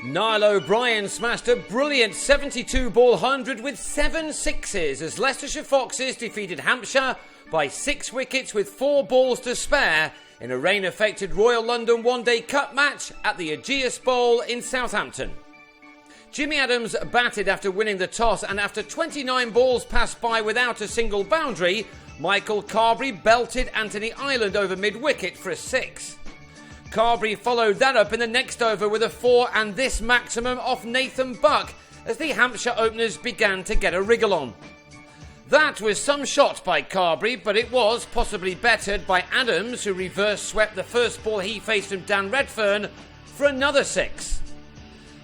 Niall O'Brien smashed a brilliant 72-ball 100 with 7 sixes as Leicestershire Foxes defeated Hampshire by 6 wickets with 4 balls to spare in a rain-affected Royal London One Day Cup match at the Ageas Bowl in Southampton. Jimmy Adams batted after winning the toss, and after 29 balls passed by without a single boundary, Michael Carberry belted Anthony Ireland over mid-wicket for a 6. Carberry followed that up in the next over with a 4 and this maximum off Nathan Buck as the Hampshire openers began to get a wriggle on. That was some shot by Carberry, but it was possibly bettered by Adams, who reverse swept the first ball he faced from Dan Redfern for another 6.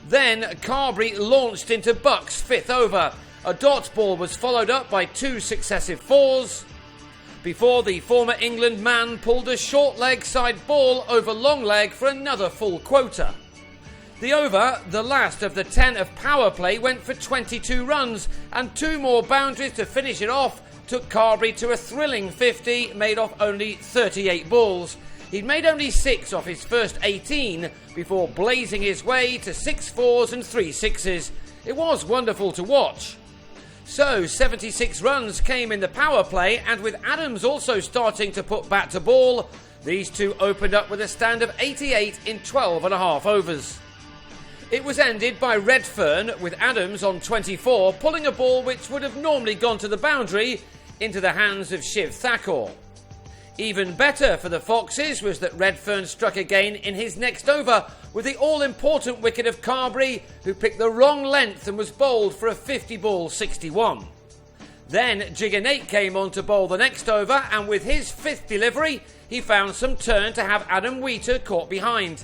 Then Carberry launched into Buck's 5th over. A dot ball was followed up by 2 successive 4s before the former England man pulled a short leg side ball over long leg for another full quota. The over, the last of the 10 of power play, went for 22 runs, and 2 more boundaries to finish it off took Carberry to a thrilling 50 made off only 38 balls. He'd made only 6 off his first 18 before blazing his way to 6 4s and 3 6s. It was wonderful to watch. So 76 runs came in the power play, and with Adams also starting to put bat to ball, these two opened up with a stand of 88 in 12 and a half overs. It was ended by Redfern, with Adams on 24 pulling a ball which would have normally gone to the boundary into the hands of Shiv Thakur. Even better for the Foxes was that Redfern struck again in his next over with the all-important wicket of Carberry, who picked the wrong length and was bowled for a 50-ball 61. Then Jigganate came on to bowl the next over, and with his 5th delivery he found some turn to have Adam Wheater caught behind.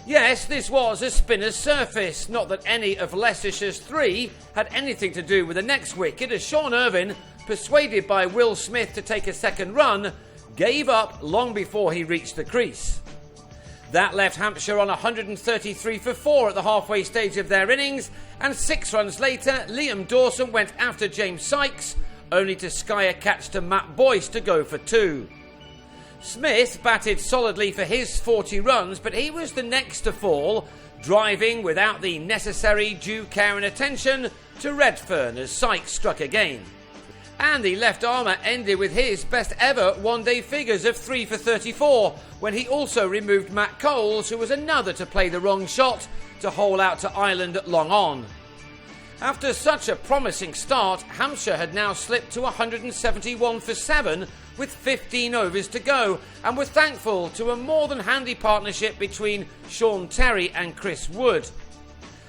Yes, this was a spinner's surface, not that any of Leicestershire's 3 had anything to do with the next wicket, as Sean Irvine, persuaded by Will Smith to take a second run, gave up long before he reached the crease. That left Hampshire on 133 for 4 at the halfway stage of their innings, and 6 runs later Liam Dawson went after James Sykes, only to sky a catch to Matt Boyce to go for 2. Smith batted solidly for his 40 runs, but he was the next to fall, driving without the necessary due care and attention to Redfern as Sykes struck again. And the left-armer ended with his best ever one-day figures of 3 for 34 when he also removed Matt Coles, who was another to play the wrong shot to hole out to Ireland long on. After such a promising start, Hampshire had now slipped to 171 for 7 with 15 overs to go, and were thankful to a more than handy partnership between Sean Terry and Chris Wood.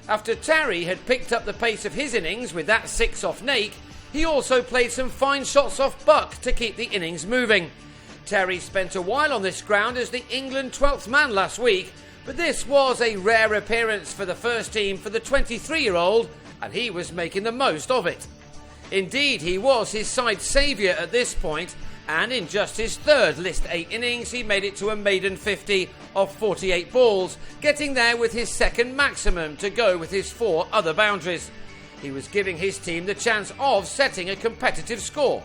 After Terry had picked up the pace of his innings with that 6 off Nake, he also played some fine shots off Buck to keep the innings moving. Terry spent a while on this ground as the England 12th man last week, but this was a rare appearance for the first team for the 23-year-old, and he was making the most of it. Indeed, he was his side's saviour at this point, and in just his 3rd List 8 innings he made it to a maiden 50 off 48 balls, getting there with his 2nd maximum to go with his 4 other boundaries. He was giving his team the chance of setting a competitive score.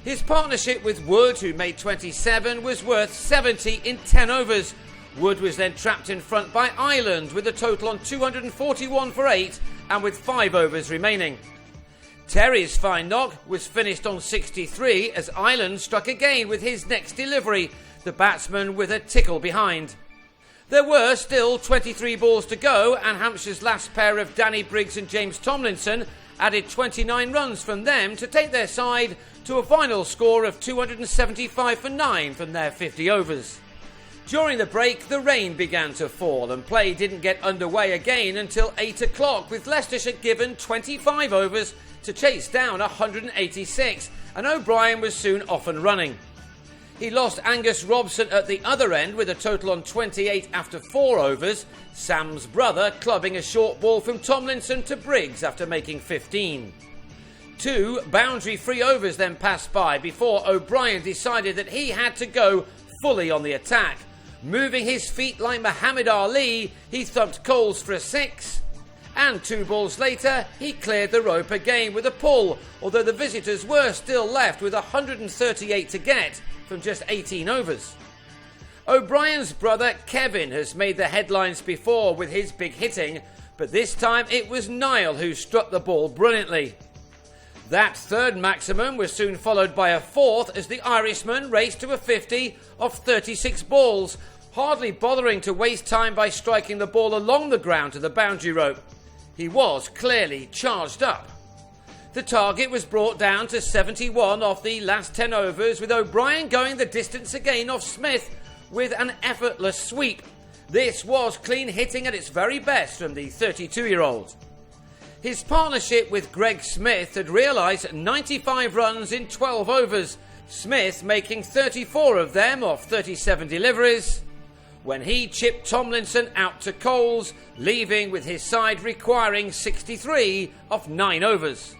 His partnership with Wood, who made 27, was worth 70 in 10 overs. Wood was then trapped in front by Ireland with a total on 241 for 8 and with 5 overs remaining. Terry's fine knock was finished on 63 as Ireland struck again with his next delivery, the batsman with a tickle behind. There were still 23 balls to go, and Hampshire's last pair of Danny Briggs and James Tomlinson added 29 runs from them to take their side to a final score of 275 for 9 from their 50 overs. During the break, the rain began to fall, and play didn't get underway again until 8 o'clock, with Leicestershire given 25 overs to chase down 186, and O'Brien was soon off and running. He lost Angus Robson at the other end with a total on 28 after 4 overs, Sam's brother clubbing a short ball from Tomlinson to Briggs after making 15. 2 boundary-free overs then passed by before O'Brien decided that he had to go fully on the attack. Moving his feet like Muhammad Ali, he thumped Coles for a 6, and 2 balls later he cleared the rope again with a pull, although the visitors were still left with 138 to get from just 18 overs. O'Brien's brother Kevin has made the headlines before with his big hitting, but this time it was Niall who struck the ball brilliantly. That third maximum was soon followed by a fourth as the Irishman raced to a 50 off 36 balls, hardly bothering to waste time by striking the ball along the ground to the boundary rope. He was clearly charged up. The target was brought down to 71 off the last 10 overs, with O'Brien going the distance again off Smith with an effortless sweep. This was clean hitting at its very best from the 32-year-old. His partnership with Greg Smith had realised 95 runs in 12 overs, Smith making 34 of them off 37 deliveries, when he chipped Tomlinson out to Coles, leaving with his side requiring 63 off 9 overs.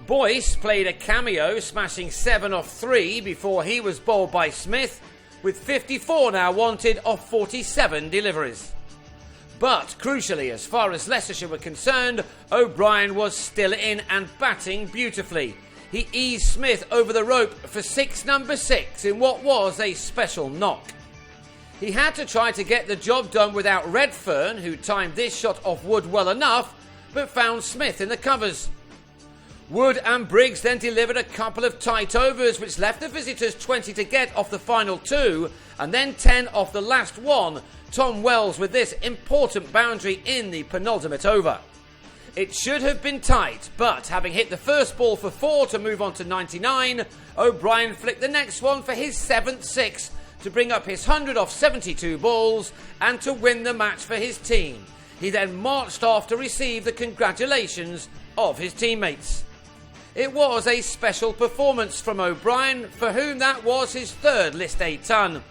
Boyce played a cameo, smashing 7 off 3 before he was bowled by Smith, with 54 now wanted off 47 deliveries. But crucially, as far as Leicestershire were concerned, O'Brien was still in and batting beautifully. He eased Smith over the rope for number 6 in what was a special knock. He had to try to get the job done without Redfern, who timed this shot off Wood well enough, but found Smith in the covers. Wood and Briggs then delivered a couple of tight overs, which left the visitors 20 to get off the final 2, and then 10 off the last 1. Tom Wells with this important boundary in the penultimate over. It should have been tight, but having hit the first ball for 4 to move on to 99, O'Brien flicked the next one for his 7th 6 to bring up his 100 off 72 balls and to win the match for his team. He then marched off to receive the congratulations of his teammates. It was a special performance from O'Brien, for whom that was his 3rd List A ton.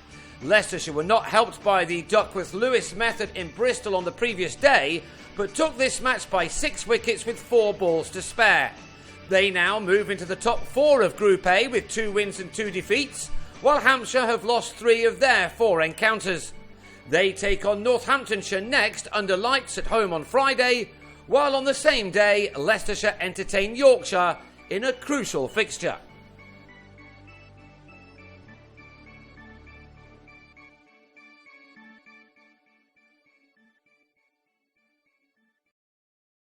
Leicestershire were not helped by the Duckworth-Lewis method in Bristol on the previous day, but took this match by 6 wickets with 4 balls to spare. They now move into the top 4 of Group A with 2 wins and 2 defeats, while Hampshire have lost 3 of their 4 encounters. They take on Northamptonshire next under lights at home on Friday, while on the same day Leicestershire entertain Yorkshire in a crucial fixture.